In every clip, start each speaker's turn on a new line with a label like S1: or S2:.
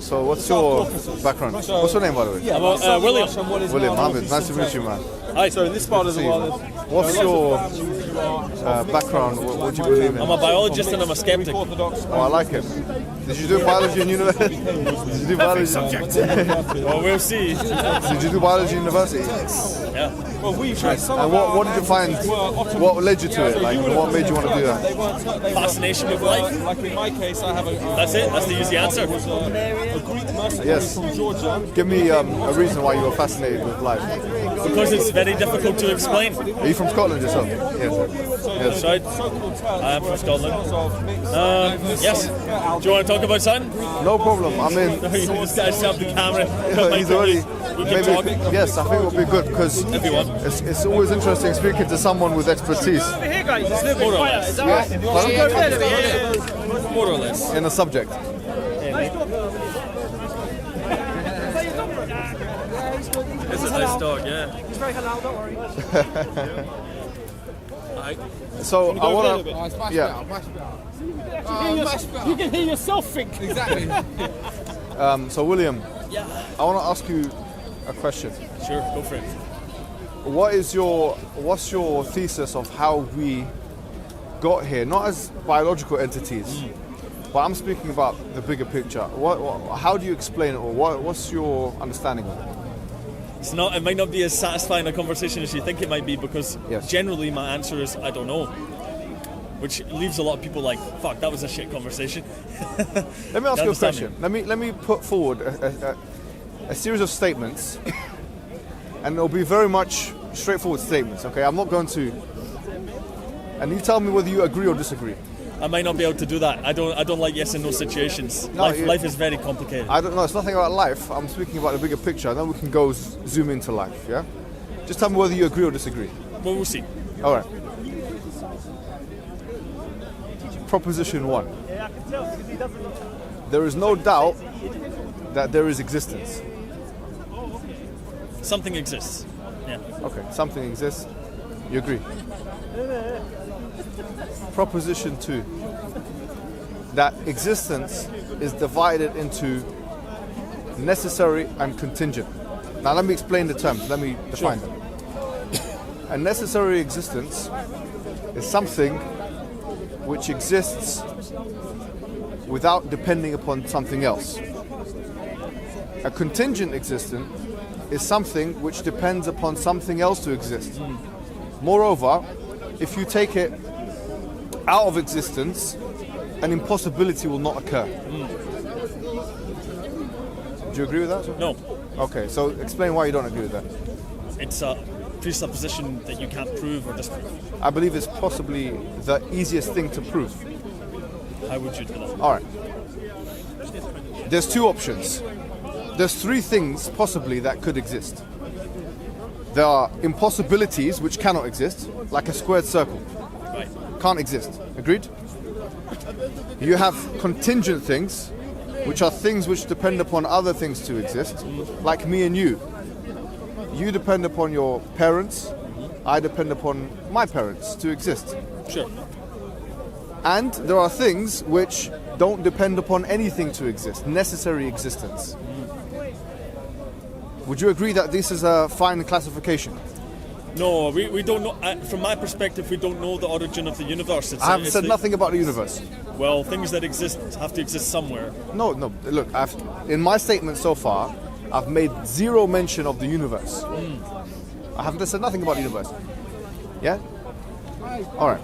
S1: So what's your background? What's your name, by the way?
S2: I'm William.
S1: William Mohammed. Nice to meet you, man.
S2: Hi. So in this part
S1: See you, man. What's your background? What do you believe in?
S2: I'm a biologist and I'm a skeptic.
S1: Oh, I like it. Did you do biology in university? Did you do biology?
S2: Well, we'll see.
S1: Did you do biology in university?
S2: Yeah.
S1: And what did you find? What led you to it? Like, what made you want to do that?
S2: Fascination with life.
S3: Like in my case, I have a.
S2: That's it. That's the easy answer.
S3: A Greek mercenary
S1: Yes.
S3: from Georgia.
S1: Give me a reason why you were fascinated with life.
S2: Because it's very difficult to explain.
S1: Are you from Scotland yourself? Yes.
S2: That's right. I am from Scotland. Yes. Do you want to talk about something?
S1: No problem. I mean,
S2: You just have the camera.
S1: he's already.
S2: We can talk.
S1: Yes, I think it would be good because
S2: If you want.
S1: it's always interesting speaking to someone with expertise
S2: More or less. More or less.
S1: in a subject.
S2: It's a nice dog, yeah.
S4: It's very hello, don't worry.
S1: So I want to. Yeah.
S4: You can hear yourself think.
S3: Exactly.
S1: So William, I want to ask you a question.
S2: Sure, go for it.
S1: What's your thesis of how we got here? Not as biological entities, but I'm speaking about the bigger picture. How do you explain it, or what's your understanding of it?
S2: It might not be as satisfying a conversation as you think it might be because
S1: Yes.
S2: generally my answer is I don't know. Which leaves a lot of people like, fuck, that was a shit conversation.
S1: Let me ask you a
S2: understand
S1: question. Let me put forward a series of statements, and it'll be very much straightforward statements. Okay, I'm not going to. And you tell me whether you agree or disagree.
S2: I might not be able to do that. I don't like yes and no situations.
S1: No,
S2: Life is very complicated.
S1: I don't know. It's nothing about life. I'm speaking about the bigger picture. And then we can go zoom into life. Yeah. Just tell me whether you agree or disagree.
S2: Well, we'll see.
S1: All right. Proposition 1. There is no doubt that there is existence.
S2: Something exists. Yeah.
S1: Okay, something exists. You agree? Proposition 2. That existence is divided into necessary and contingent. Now let me explain the terms. Let me define them. A necessary existence is something which exists without depending upon something else. A contingent existence is something which depends upon something else to exist. Moreover, if you take it out of existence, an impossibility will not occur. Do you agree with that?
S2: No.
S1: Okay, so explain why you don't agree with that.
S2: It's a presupposition that you can't prove or disprove.
S1: I believe it's possibly the easiest thing to prove.
S2: How would you do that?
S1: All right. There's two options. There's three things possibly that could exist. There are impossibilities which cannot exist, like a squared circle.
S2: Right.
S1: Can't exist. Agreed? You have contingent things, which are things which depend upon other things to exist, like me and you. You depend upon your parents, I depend upon my parents to exist.
S2: Sure.
S1: And there are things which don't depend upon anything to exist, necessary existence. Would you agree that this is a fine classification?
S2: No, we don't know. From my perspective, we don't know the origin of the universe.
S1: I have said nothing about the universe.
S2: Well, things that exist have to exist somewhere.
S1: No, look, in my statement so far, I've made zero mention of the universe. I haven't said nothing about the universe. Yeah? All right.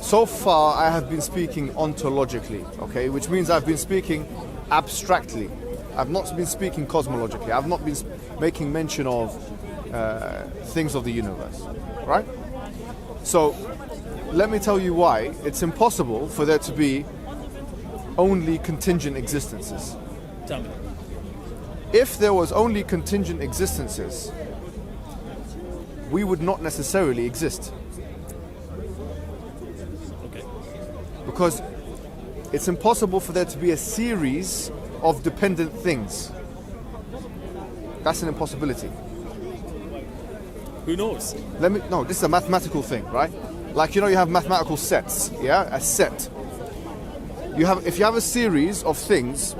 S1: So far, I have been speaking ontologically, okay? Which means I've been speaking abstractly. I've not been speaking cosmologically. I've not been making mention of things of the universe, right? So, let me tell you why it's impossible for there to be only contingent existences.
S2: Tell me.
S1: If there was only contingent existences, we would not necessarily exist.
S2: Okay.
S1: Because it's impossible for there to be a series of dependent things. That's an impossibility.
S2: Who knows?
S1: No, this is a mathematical thing, right? Like, you have mathematical sets, yeah? A set. If you have a series of things,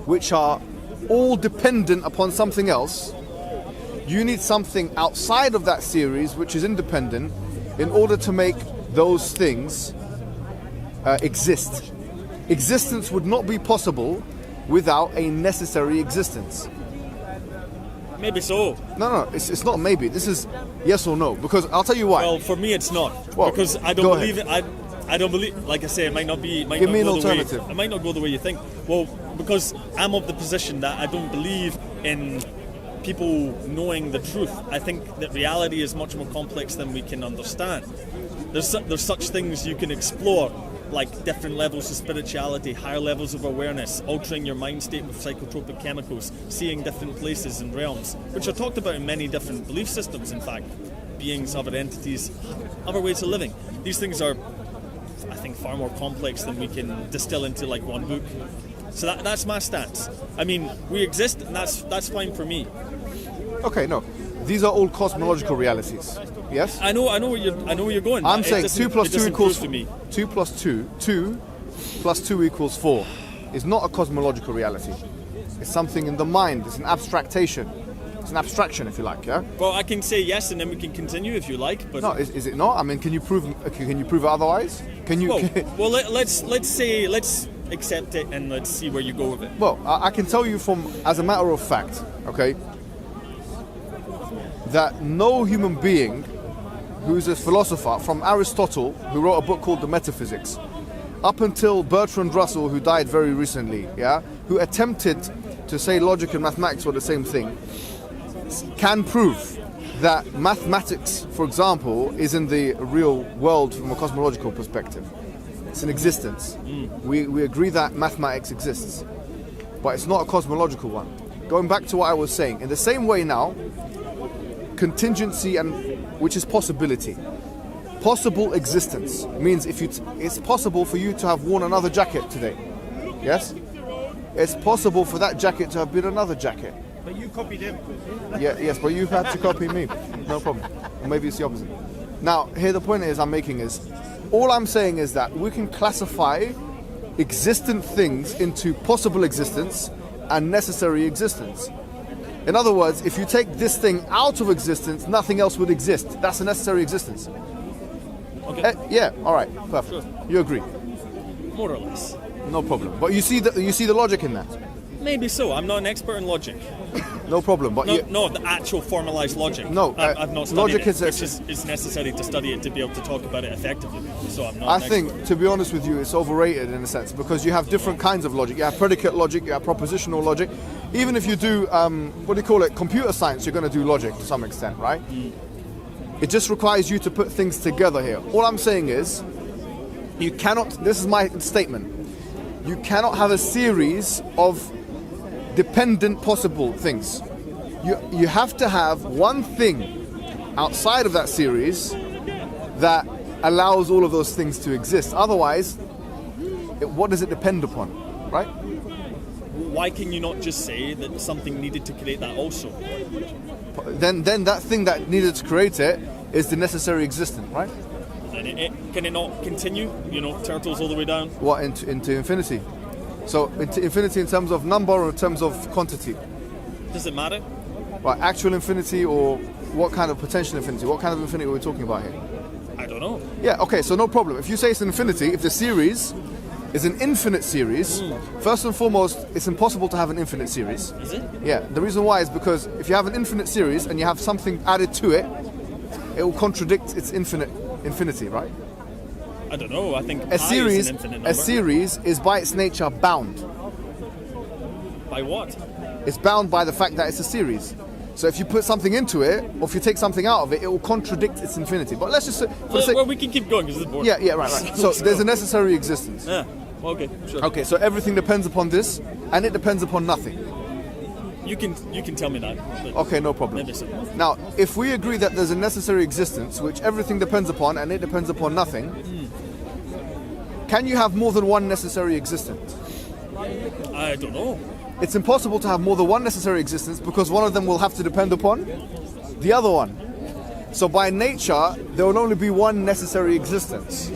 S1: which are all dependent upon something else, you need something outside of that series which is independent in order to make those things exist. Existence would not be possible without a necessary existence.
S2: Maybe so.
S1: No, it's not maybe. This is yes or no. Because I'll tell you why.
S2: Well, for me, it's not
S1: Well,
S2: because I
S1: go
S2: don't
S1: ahead.
S2: believe it. I don't believe. Like I say, it might not be. It might
S1: Give
S2: not
S1: me an
S2: go the way-
S1: alternative.
S2: It might not go the way you think. Well, because I'm of the position that I don't believe in people knowing the truth. I think that reality is much more complex than we can understand. There's such things you can explore, like different levels of spirituality, higher levels of awareness, altering your mind state with psychotropic chemicals, seeing different places and realms, which are talked about in many different belief systems, in fact. Beings, other entities, other ways of living. These things are, I think, far more complex than we can distill into like one book. So that's my stance. I mean, we exist, and that's fine for me.
S1: Okay, no. These are all cosmological realities. Yes?
S2: I know where you're going.
S1: I'm
S2: but it
S1: saying
S2: doesn't-
S1: 2 plus
S2: it
S1: 2
S2: doesn't
S1: equals
S2: prove to me.
S1: 2 plus 2. 2 plus 2 equals 4. Is not a cosmological reality. It's something in the mind. It's an abstractation. It's an abstraction, if you like. Yeah.
S2: Well, I can say yes, and then we can continue if you like. But
S1: No, is it not? I mean, can you prove it otherwise? Can you?
S2: let's accept it and let's see where you go with it.
S1: Well, I can tell you from as a matter of fact, okay, that no human being who's a philosopher, from Aristotle, who wrote a book called The Metaphysics, up until Bertrand Russell, who died very recently, yeah, who attempted to say logic and mathematics were the same thing, can prove that mathematics, for example, is in the real world from a cosmological perspective. It's an existence. We agree that mathematics exists, but it's not a cosmological one. Going back to what I was saying, in the same way now, contingency, and which is possibility. Possible existence means it's possible for you to have worn another jacket today. Yes? It's possible for that jacket to have been another jacket.
S4: But you copied him.
S1: Yeah, yes, but you've had to copy me. No problem. Or maybe it's the opposite. Now, here the point I'm making is, all I'm saying is that we can classify existent things into possible existence and necessary existence. In other words, if you take this thing out of existence, nothing else would exist. That's a necessary existence.
S2: Okay,
S1: Yeah, all right, perfect.
S2: Sure.
S1: You agree?
S2: more or less.
S1: No problem. But you see the logic in that.
S2: Maybe so. I'm not an expert in logic.
S1: No problem. But
S2: No, the actual formalized logic.
S1: No,
S2: I've not studied
S1: logic
S2: it,
S1: is a-
S2: which is necessary to study it to be able to talk about it effectively. So I'm not.
S1: I
S2: an
S1: think,
S2: expert.
S1: to be honest with you, it's overrated in a sense because you have different kinds of logic. You have predicate logic, you have propositional logic. Even if you do, computer science, you're going to do logic to some extent, right? It just requires you to put things together here. All I'm saying is, you cannot, this is my statement, you cannot have a series of dependent possible things. You have to have one thing outside of that series that allows all of those things to exist. Otherwise, what does it depend upon, right?
S2: Why can you not just say that something needed to create that also?
S1: Then that thing that needed to create it is the necessary existent, right?
S2: And can it not continue? Turtles all the way down.
S1: What, into infinity? So into infinity in terms of number or in terms of quantity?
S2: Does it matter?
S1: Right, actual infinity or what kind of potential infinity? What kind of infinity are we talking about here?
S2: I don't know.
S1: Yeah, okay, so no problem. If you say it's an infinity, if the series is an infinite series, first and foremost, it's impossible to have an infinite series.
S2: Is it?
S1: Yeah, the reason why is because if you have an infinite series and you have something added to it, it will contradict its infinity, right?
S2: I don't know. I think
S1: A
S2: pi is
S1: series,
S2: an infinite number.
S1: a series is by its nature bound.
S2: By what?
S1: It's bound by the fact that it's a series. So if you put something into it, or if you take something out of it, it will contradict its infinity. But let's just say, for the sake,
S2: Well, we can keep going because this is boring.
S1: yeah, right. So there's a necessary existence.
S2: Yeah. Well, okay. Sure.
S1: Okay, so everything depends upon this, and it depends upon nothing.
S2: You can tell me that. but
S1: Okay, no problem.
S2: Maybe so.
S1: Now, if we agree that there's a necessary existence, which everything depends upon, and it depends upon nothing, can you have more than one necessary existence?
S2: I don't know.
S1: It's impossible to have more than one necessary existence because one of them will have to depend upon the other one. So by nature, there will only be one necessary existence.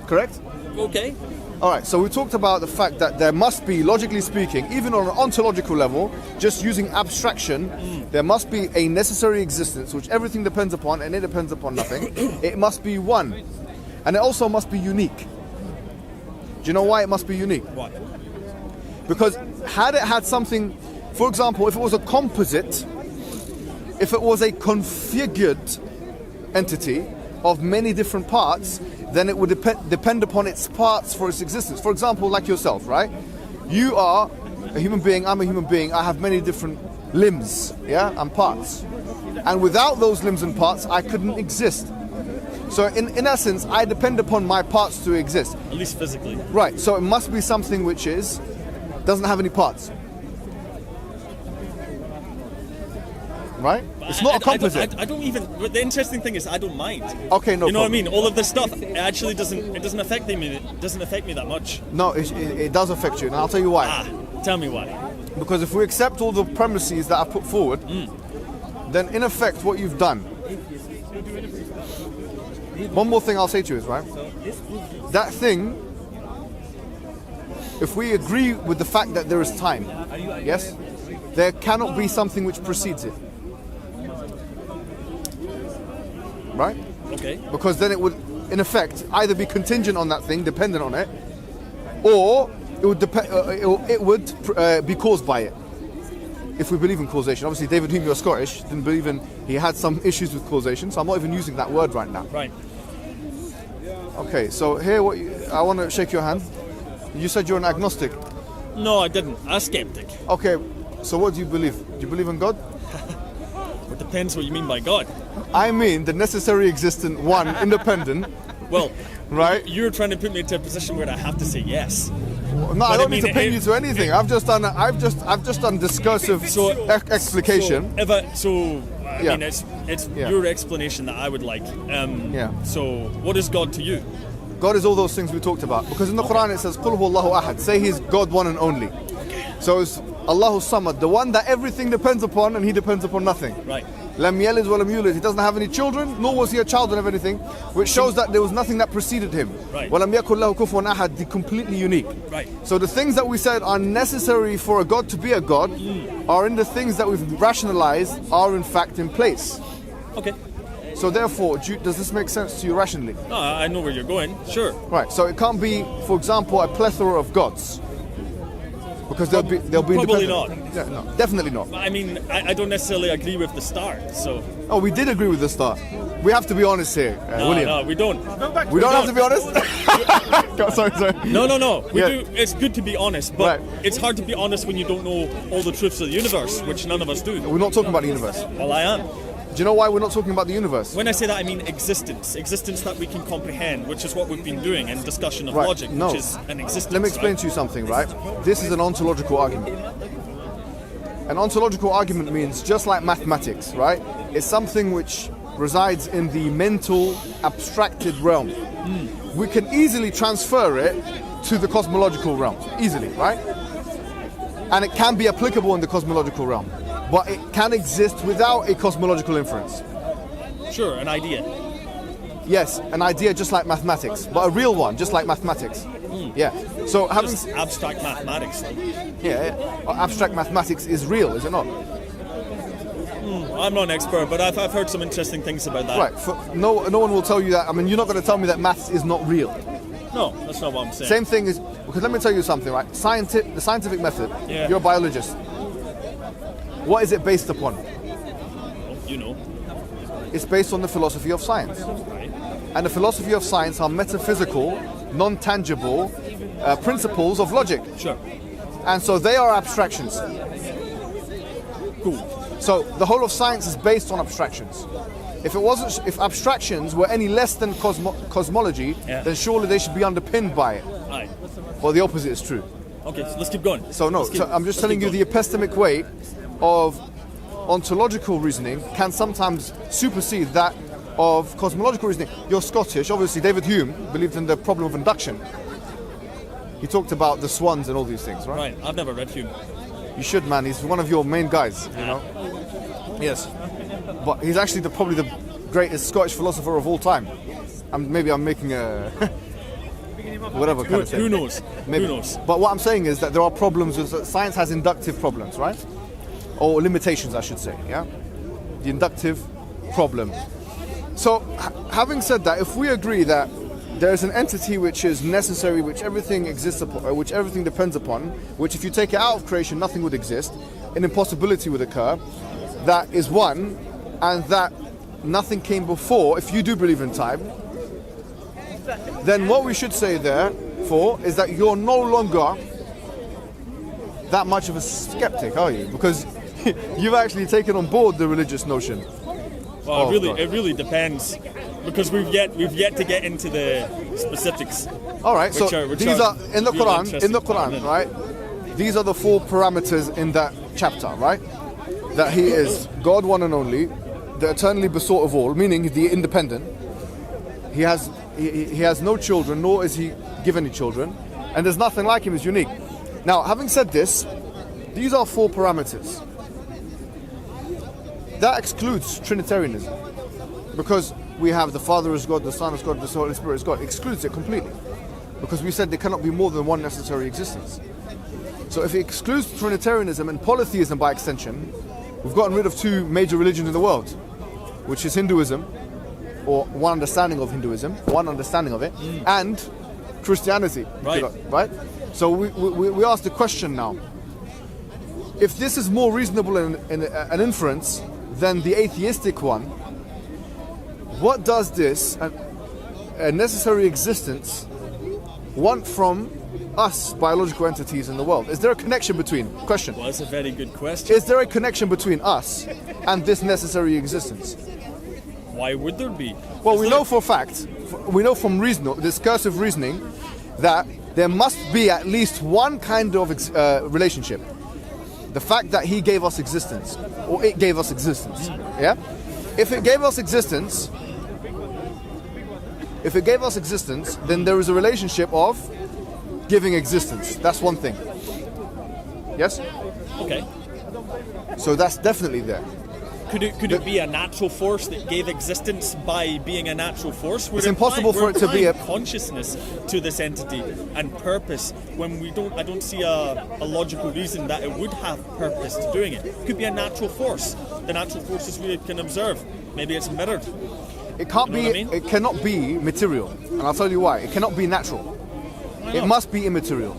S1: Correct?
S2: Okay.
S1: All right, so we talked about the fact that there must be, logically speaking, even on an ontological level, just using abstraction, there must be a necessary existence which everything depends upon, and it depends upon nothing. It must be one. And it also must be unique. Do you know why it must be unique?
S2: Why?
S1: Because had it had something, for example, if it was a composite, if it was a configured entity of many different parts, then it would depend upon its parts for its existence. For example, like yourself, right? You are a human being, I'm a human being, I have many different limbs, yeah, and parts. And without those limbs and parts, I couldn't exist. So in essence, I depend upon my parts to exist.
S2: At least physically.
S1: Right, so it must be something which doesn't have any parts. Right? It's not a composite.
S2: I don't even. The interesting thing is, I don't mind.
S1: Okay, no
S2: You know what I
S1: problem.
S2: mean? All of this stuff it actually doesn't. It doesn't affect me. It doesn't affect me that much.
S1: No, it does affect you, and I'll tell you why.
S2: Tell me why.
S1: Because if we accept all the premises that I put forward, then in effect what you've done. One more thing I'll say to you is, right, that thing, if we agree with the fact that there is time, yes, there cannot be something which precedes it. Right?
S2: Okay.
S1: Because then it would, in effect, either be contingent on that thing, dependent on it, or it would be caused by it. If we believe in causation. Obviously, David Hume, you're Scottish, didn't believe in, he had some issues with causation, so I'm not even using that word right now.
S2: Right.
S1: Okay, so here, I want to shake your hand. You said you're an agnostic.
S2: No, I didn't. I'm a skeptic.
S1: Okay, so what do you believe? Do you believe in God?
S2: It depends what you mean by God.
S1: I mean the necessary existent one, independent.
S2: Well,
S1: right?
S2: You're trying to put me into a position where I have to say yes.
S1: No, I don't need to
S2: mean,
S1: pin you to anything. I've just done discursive explication.
S2: I mean, it's
S1: Yeah.
S2: your explanation that I would like.
S1: Yeah.
S2: So, what is God to you?
S1: God is all those things we talked about. Because in the Quran it says, "Qul huwallahu ahad." Say He's God, one and only. So it's Allahu Samad, the one that everything depends upon, and He depends upon nothing.
S2: Right.
S1: Lam yalid wa lam yulad. He doesn't have any children, nor was he a child of anything, which shows that there was nothing that preceded him.
S2: Right.
S1: Wa lam yakul lahu kufuwan ahad, the completely unique.
S2: Right.
S1: So the things that we said are necessary for a God to be a God are in the things that we've rationalized are in fact in place.
S2: Okay.
S1: So therefore, does this make sense to you rationally?
S2: No, I know where you're going. Sure.
S1: Right. So it can't be, for example, a plethora of gods. Because they'll be
S2: Probably
S1: independent. Yeah, no, definitely not.
S2: I mean, I don't necessarily agree with the start. So.
S1: Oh, we did agree with the start. We have to be honest here,
S2: No,
S1: William.
S2: no, we don't.
S1: We don't have to be honest. sorry.
S2: No. We
S1: Yeah.
S2: do. It's good to be honest, but
S1: Right.
S2: it's hard to be honest when you don't know all the truths of the universe, which none of us do.
S1: We're not talking about the universe.
S2: Well, I am.
S1: Do you know why we're not talking about the universe?
S2: When I say that, I mean existence that we can comprehend, which is what we've been doing in discussion of
S1: Right,
S2: logic,
S1: no.
S2: which is an existence.
S1: Let me explain
S2: right?
S1: to you something, right? This is an ontological argument. An ontological argument means just like mathematics, right? It's something which resides in the mental, abstracted realm. We can easily transfer it to the cosmological realm, easily, right? And it can be applicable in the cosmological realm, but it can exist without a cosmological inference.
S2: Sure, an idea.
S1: Yes, an idea just like mathematics, but a real one, just like mathematics. Yeah. So having
S2: Just abstract mathematics.
S1: abstract mathematics is real, is it not?
S2: I'm not an expert, but I've heard some interesting things about that.
S1: Right. No one will tell you that. I mean, you're not going to tell me that maths is not real.
S2: No, that's not what I'm saying.
S1: Same thing is because let me tell you something, right? The scientific method.
S2: Yeah.
S1: You're a biologist. What is it based upon?
S2: You know.
S1: It's based on the philosophy of science.
S2: Right.
S1: And the philosophy of science are metaphysical, non-tangible principles of logic.
S2: Sure.
S1: And so they are abstractions.
S2: Cool.
S1: So the whole of science is based on abstractions. If abstractions were any less than cosmology,
S2: Yeah.
S1: then surely they should be underpinned by it.
S2: Aye.
S1: Well, the opposite is true.
S2: Okay, so let's keep going.
S1: So no,
S2: Let's
S1: so I'm just
S2: let's
S1: telling you
S2: keep
S1: the epistemic weight of ontological reasoning can sometimes supersede that of cosmological reasoning. You're Scottish, obviously David Hume believed in the problem of induction. He talked about the swans and all these things, right?
S2: Right, I've never read Hume.
S1: You should, man. He's one of your main guys, you know. Yes, but he's actually probably the greatest Scottish philosopher of all time. Maybe I'm making a whatever kind of thing.
S2: Who knows?
S1: Maybe.
S2: Who knows?
S1: But what I'm saying is that there are problems with science has inductive problems, right? Or limitations, I should say. Yeah, the inductive problem. So, having said that, if we agree that there is an entity which is necessary, which everything exists upon, or which everything depends upon, which if you take it out of creation, nothing would exist, an impossibility would occur, that is one, and that nothing came before, if you do believe in time, then what we should say therefore is that you're no longer that much of a skeptic, are you? Because you've actually taken on board the religious notion.
S2: Well,
S1: Oh, God.
S2: it really depends, because we've yet to get into the specifics.
S1: All right, so
S2: Which
S1: these are in the
S2: really
S1: Quran,
S2: interesting.
S1: right? These are the 4 parameters in that chapter, right? That he is God, one and only, the eternally besought of all, meaning the independent. He has no children, nor is he given any children, and there's nothing like him. Is unique. Now, having said this, these are 4 parameters. That excludes Trinitarianism, because we have the Father is God, the Son is God, the Holy Spirit is God. Excludes it completely, because we said there cannot be more than one necessary existence. So if it excludes Trinitarianism and polytheism by extension, we've gotten rid of 2 major religions in the world, which is Hinduism, or one understanding of Hinduism, one understanding of it, and Christianity.
S2: Right.
S1: Right? So we ask the question now, if this is more reasonable in an inference than the atheistic one, what does this, a necessary existence, want from us biological entities in the world? Is there a connection between, question,
S2: Well, that's a very good question.
S1: is there a connection between us and this necessary existence?
S2: Why would there be?
S1: Well,
S2: Is
S1: we
S2: there-
S1: know for a fact, we know from discursive reasoning, that there must be at least one kind of relationship. The fact that he gave us existence, or it gave us existence, yeah? If it gave us existence, then there is a relationship of giving existence. That's one thing. Yes?
S2: Okay.
S1: So that's definitely there.
S2: Could it be a natural force that gave existence by being a natural force?
S1: It's impossible for it to be a
S2: consciousness to this entity and purpose when I don't see a logical reason that it would have purpose to doing it. It could be a natural force. The natural forces we can observe. Maybe it's mirrored.
S1: It can't
S2: You know
S1: be.
S2: what I mean?
S1: It cannot be material, and I'll tell you why. It cannot be natural.
S2: Why
S1: It
S2: not?
S1: must be immaterial.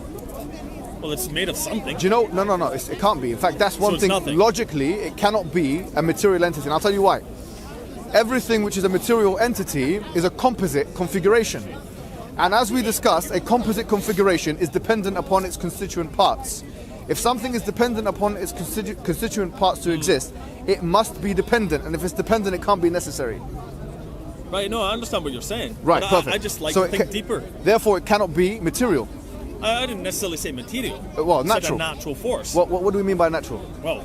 S2: Well, it's made of something.
S1: Do you know? No. It can't be. In fact, that's one
S2: it's
S1: thing.
S2: nothing.
S1: Logically, it cannot be a material entity, and I'll tell you why. Everything which is a material entity is a composite configuration, and as we discussed, a composite configuration is dependent upon its constituent parts. If something is dependent upon its constituent parts to exist, it must be dependent, and if it's dependent, it can't be necessary.
S2: Right, no, I understand what you're saying.
S1: Right,
S2: But
S1: perfect.
S2: I just like
S1: So
S2: to
S1: it
S2: think
S1: ca-
S2: deeper.
S1: Therefore, it cannot be material.
S2: I didn't necessarily say material.
S1: Well,
S2: I said
S1: natural.
S2: a natural force.
S1: What do we mean by natural?
S2: Well,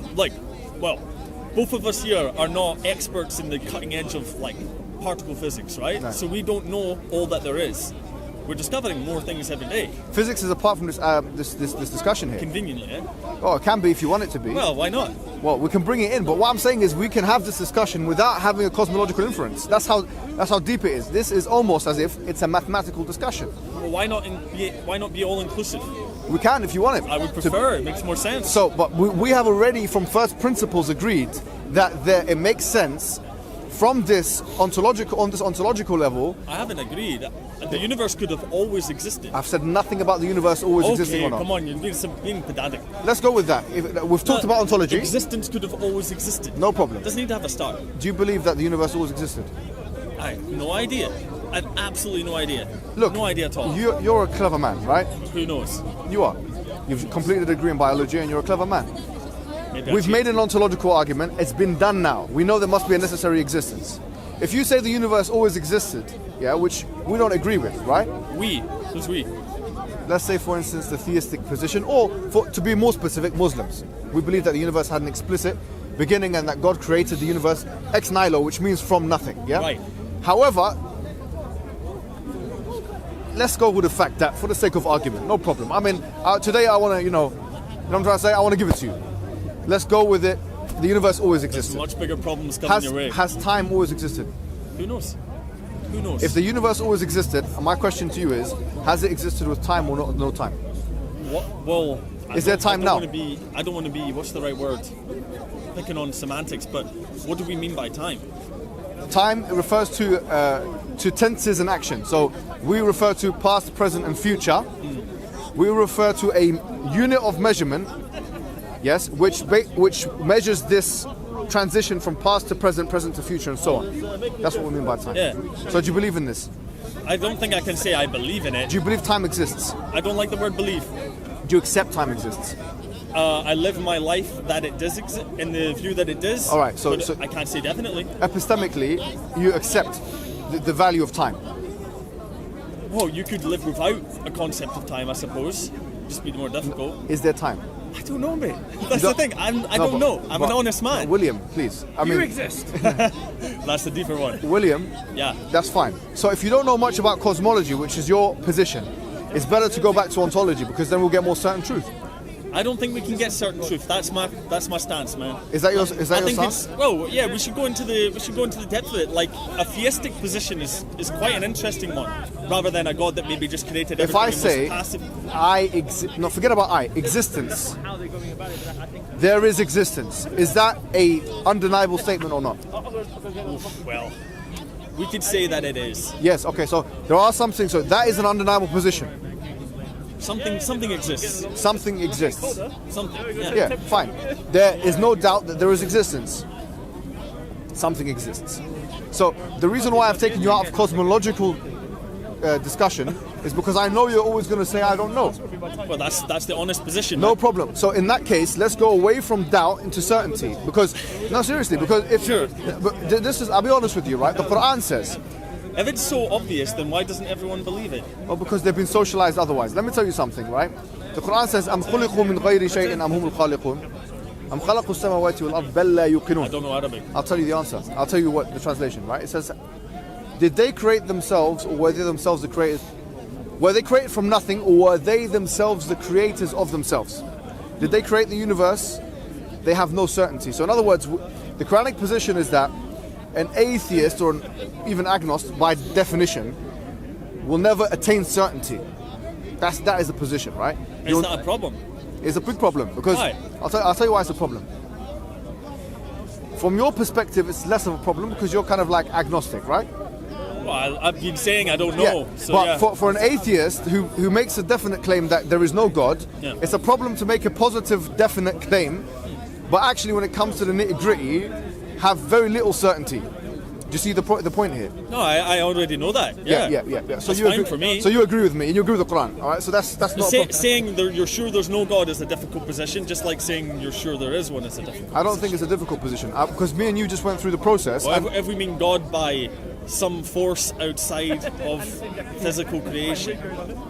S2: both of us here are not experts in the cutting edge of particle physics, right?
S1: No.
S2: So we don't know all that there is. We're discovering more things every day,
S1: Physics is apart from this discussion here.
S2: conveniently. Eh?
S1: Oh, it can be if you want it to be.
S2: Well, why not?
S1: Well, we can bring it in, but what I'm saying is we can have this discussion without having a cosmological inference. That's how deep it is. This is almost as if it's a mathematical discussion.
S2: Well, why not be all inclusive?
S1: We can if you want it.
S2: I would
S1: To-
S2: prefer. It makes more sense.
S1: So, but we have already from first principles agreed that it makes sense from this ontological level.
S2: I haven't agreed. The universe could have always existed.
S1: I've said nothing about the universe always existing
S2: Okay,
S1: or not.
S2: come on, you're being pedantic.
S1: Let's go with that. We've talked about ontology.
S2: Existence could have always existed.
S1: No problem.
S2: Doesn't need to have a start.
S1: Do you believe that the universe always existed?
S2: I have no idea. I have absolutely no idea.
S1: Look,
S2: no idea at all.
S1: You're a clever man, right?
S2: Who knows?
S1: You are. You've completed a degree in biology and you're a clever man.
S2: Maybe I
S1: We've
S2: cheat.
S1: made an ontological argument. It's been done now. We know there must be a necessary existence. If you say the universe always existed, yeah, which we don't agree with, right?
S2: We. Who's we?
S1: Let's say, for instance, the theistic position, or to be more specific, Muslims. We believe that the universe had an explicit beginning and that God created the universe ex nihilo, which means from nothing, yeah?
S2: Right.
S1: However, let's go with the fact that, for the sake of argument, no problem. I mean, today I want to, you know what I'm trying to say? I want to give it to you. Let's go with it. The universe always
S2: There's
S1: existed.
S2: much bigger problems coming your way.
S1: Has time always existed?
S2: Who knows? Who knows?
S1: If the universe always existed, my question to you is, has it existed with time or not, no time?
S2: What? Well,
S1: Is there time now?
S2: I don't want to be. What's the right word? Picking on semantics, but what do we mean by time?
S1: Time refers to tenses and action. So we refer to past, present, and future. We refer to a unit of measurement, yes, which measures this transition from past to present, present to future, and so on. That's what we mean by time.
S2: Yeah.
S1: So do you believe in this?
S2: I don't think I can say I believe in it.
S1: Do you believe time exists?
S2: I don't like the word believe.
S1: Do you accept time exists?
S2: I live my life that it does exist, in the view that it does.
S1: All right, so
S2: I can't say definitely.
S1: Epistemically, you accept the value of time.
S2: Well, you could live without a concept of time, I suppose. Just be more difficult.
S1: Is there time?
S2: I don't know, mate. That's the
S1: don't-
S2: thing. I
S1: No,
S2: don't
S1: but-
S2: know. I'm an
S1: but-
S2: honest man.
S1: William, please. I
S4: You
S1: mean,
S4: exist.
S2: That's the deeper one.
S1: William,
S2: Yeah.
S1: that's fine. So if you don't know much about cosmology, which is your position, it's better to go back to ontology because then we'll get more certain truth.
S2: I don't think we can get certain truth. That's my stance, man.
S1: Is that your
S2: I
S1: stance?
S2: think it's yeah. We should go into the depth of it. Like a theistic position is quite an interesting one, rather than a god that maybe just created
S1: If
S2: everything
S1: I
S2: and was
S1: say
S2: passive.
S1: no, forget about existence. There is existence. Is that a undeniable statement or not?
S2: Well, we could say that it is.
S1: Yes. Okay. So there are some things. So that is an undeniable position.
S2: Something exists.
S1: Something exists.
S2: Something. Yeah.
S1: Yeah. Fine. There is no doubt that there is existence. Something exists. So the reason why I've taken you out of cosmological discussion is because I know you're always going to say I don't know.
S2: Well, that's the honest position.
S1: No
S2: man.
S1: problem. So in that case, let's go away from doubt into certainty. Because no, seriously, because if
S2: Sure.
S1: but this is, I'll be honest with you, right? The Quran says,
S2: If it's so obvious, then why doesn't everyone believe it?
S1: well, because they've been socialized otherwise. Let me tell you something, right? The Quran says, "Am khuliqu min ghayri shay'in am humul khaliqun? Am khalaqu as-samawati wal ard bal la
S2: I
S1: yuqinun."
S2: don't know Arabic.
S1: I'll tell you the answer. I'll tell you what the translation, right? It says, "Did they create themselves, or were they themselves the creators? Were they created from nothing, or were they themselves the creators of themselves? Did they create the universe? They have no certainty." So in other words, the Quranic position is that an atheist or even agnostic, by definition, will never attain certainty. That is the position, right?
S2: Is that a problem?
S1: It's a big problem because
S2: Why?
S1: I'll tell you why it's a problem. From your perspective, it's less of a problem because you're kind of like agnostic, right?
S2: Well, I've been saying I don't know. So
S1: but
S2: yeah.
S1: for an atheist who makes a definite claim that there is no God,
S2: Yeah.
S1: it's a problem to make a positive, definite claim, but actually when it comes to the nitty-gritty, have very little certainty. Do you see the point here?
S2: No, I already know that. Yeah.
S1: Yeah. So
S2: That's
S1: you
S2: fine
S1: agree,
S2: for me.
S1: So you agree with me, and you agree with the Quran, all right? So that's not. a problem.
S2: Saying you're sure there's no God is a difficult position, just like saying you're sure there is one is a difficult.
S1: I don't think it's a difficult position because me and you just went through the process.
S2: Well,
S1: and-
S2: if we mean God by some force outside of physical creation,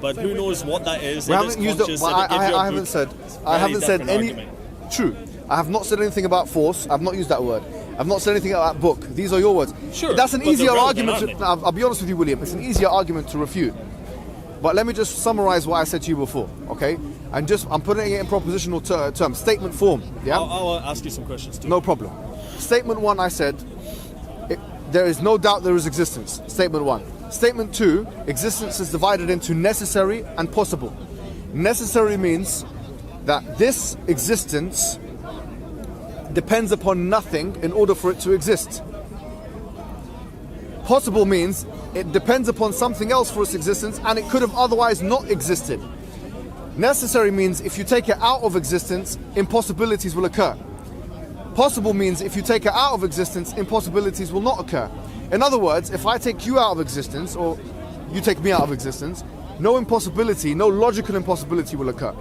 S2: but who knows what that is?
S1: We
S2: It
S1: haven't
S2: is
S1: used
S2: conscious,
S1: it.
S2: and it gives you a
S1: I haven't
S2: good-
S1: said. I
S2: very
S1: haven't said
S2: different
S1: any.
S2: argument.
S1: True. I have not said anything about force. I've not used that word. I've not said anything about book. These are your words.
S2: Sure,
S1: That's an
S2: but they're
S1: easier
S2: relevant,
S1: argument.
S2: aren't
S1: To, I'll be honest with you, William. It's an easier argument to refute. But let me just summarize what I said to you before, okay? And I'm putting it in propositional terms, statement form. Yeah.
S2: I'll ask you some questions too.
S1: No problem. Statement one, I said, there is no doubt there is existence. Statement one. Statement two, existence is divided into necessary and possible. Necessary means that this existence depends upon nothing in order for it to exist. Possible means it depends upon something else for its existence and it could have otherwise not existed. Necessary means if you take it out of existence, impossibilities will occur. Possible means if you take it out of existence, impossibilities will not occur. In other words, if I take you out of existence or you take me out of existence, no impossibility, no logical impossibility will occur.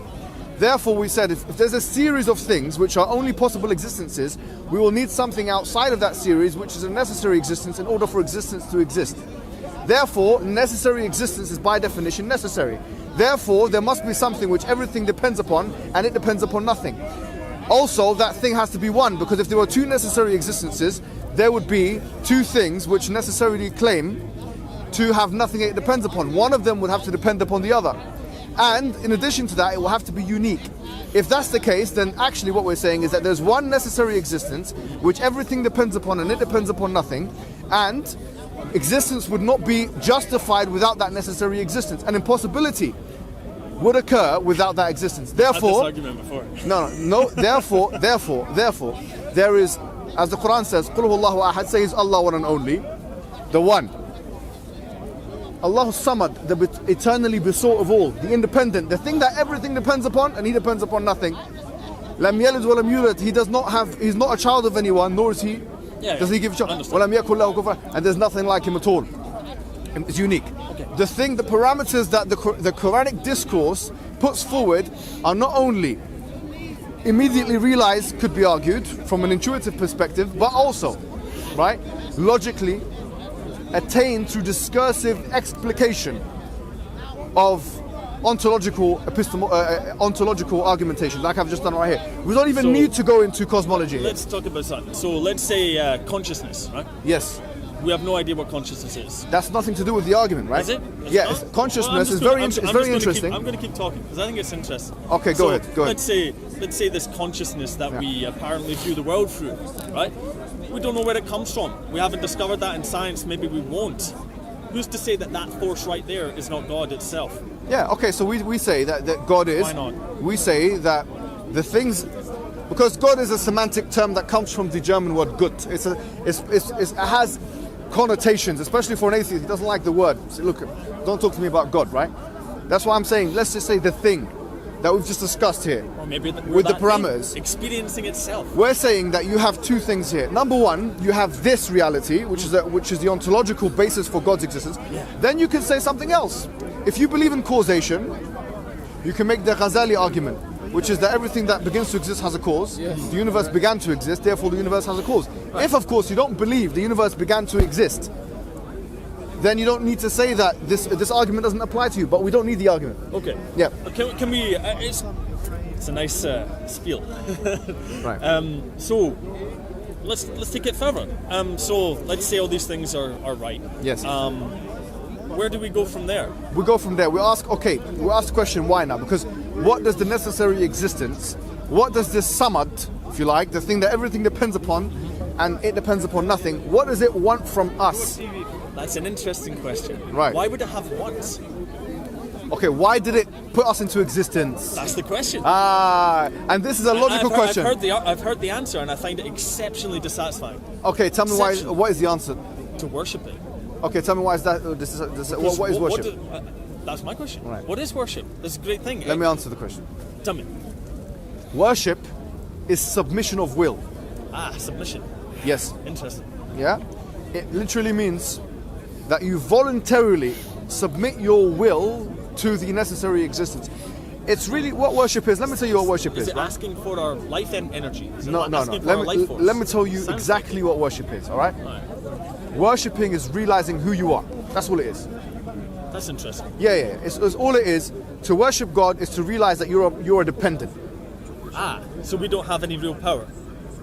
S1: Therefore, we said if there's a series of things which are only possible existences, we will need something outside of that series which is a necessary existence in order for existence to exist. Therefore, necessary existence is by definition necessary. Therefore, there must be something which everything depends upon and it depends upon nothing. Also, that thing has to be one, because if there were two necessary existences, there would be two things which necessarily claim to have nothing it depends upon. One of them would have to depend upon the other. And in addition to that, it will have to be unique. If that's the case, then actually what we're saying is that there's one necessary existence which everything depends upon and it depends upon nothing, and existence would not be justified without that necessary existence. An impossibility would occur without that existence.
S2: I've had this
S1: Therefore,
S2: argument before.
S1: no. Therefore, there is, as the Quran says, "Qul huwallahu ahad," says Allah one and only, the one. Allah Samad, the eternally besought of all, the independent, the thing that everything depends upon, and He depends upon nothing. Lam yalid wa lam yulad. He does not have. He's not a child of anyone, nor is he. Does He give a child?
S2: Understand.
S1: Wa lam yakul lahu kufuwan. And there's nothing like Him at all. It's unique. The parameters that the Quranic discourse puts forward are not only immediately realized, could be argued from an intuitive perspective, but also, right, logically attained through discursive explication of ontological argumentation, like I've just done right here. We don't even
S2: So-
S1: need to go into cosmology.
S2: Let's talk about that. So let's say consciousness, right?
S1: Yes,
S2: We have no idea what consciousness is.
S1: that's nothing to do with the argument, right?
S2: Is it?
S1: Yeah,
S2: not?
S1: consciousness is
S2: Well,
S1: very
S2: I'm just
S1: very
S2: gonna
S1: interesting.
S2: I'm going to keep talking because I think it's interesting.
S1: Okay, go ahead, go ahead.
S2: Let's say this consciousness that we apparently view the world through, right? We don't know where it comes from. We haven't discovered that in science. Maybe we won't. Who's to say that that force right there is not God itself?
S1: Yeah, okay, so we say that God is.
S2: Why not?
S1: We say that the things, because God is a semantic term that comes from the German word gut. It has connotations, especially for an atheist. He doesn't like the word. So look, don't talk to me about God, right? That's why I'm saying, let's just say the thing that we've just discussed here.
S2: Or maybe
S1: With the parameters.
S2: experiencing itself.
S1: We're saying that you have two things here. Number one, you have this reality, which is the ontological basis for God's existence. Then you can say something else. If you believe in causation, you can make the Ghazali argument, which is that everything that begins to exist has a cause. The universe began to exist, therefore the universe has a cause. If, of course, you don't believe the universe began to exist, then you don't need to say that this argument doesn't apply to you. But we don't need the argument.
S2: Okay.
S1: Yeah.
S2: Can we? It's a nice spiel.
S1: Right.
S2: So let's take it further. So let's say all these things are right.
S1: Yes.
S2: Where do we go from there?
S1: We go from there. We ask the question why now? Because what does the necessary existence, what does this samad, if you like, the thing that everything depends upon, and it depends upon nothing, what does it want from us?
S2: That's an interesting question.
S1: Right.
S2: Why would it have wants?
S1: Okay, why did it put us into existence?
S2: That's the question.
S1: And this is a logical question.
S2: I've heard the answer, and I find it exceptionally dissatisfying.
S1: Okay, tell me why.
S2: Exceptional.
S1: What is the answer?
S2: To worship it.
S1: Okay, tell me why is that? What is worship?
S2: That's my question.
S1: Right.
S2: What is worship? That's a great thing.
S1: Let me answer the question.
S2: Tell me.
S1: Worship is submission of will.
S2: Submission.
S1: Yes.
S2: Interesting.
S1: Yeah? It literally means that you voluntarily submit your will to the necessary existence. It's really what worship is. Let me tell you what worship
S2: Is
S1: is.
S2: it
S1: Right?
S2: asking for our life and energy? Is it
S1: No.
S2: asking for our life force?
S1: Let me tell you
S2: Sounds
S1: exactly what worship is. All right?
S2: Right.
S1: Worshipping is realizing who you are. That's all it is.
S2: That's interesting.
S1: Yeah. It's all it is. To worship God is to realize that you're a dependent.
S2: So we don't have any real power.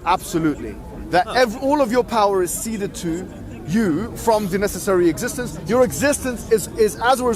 S1: Absolutely. That all of your power is ceded to you from the necessary existence. Your existence is as a result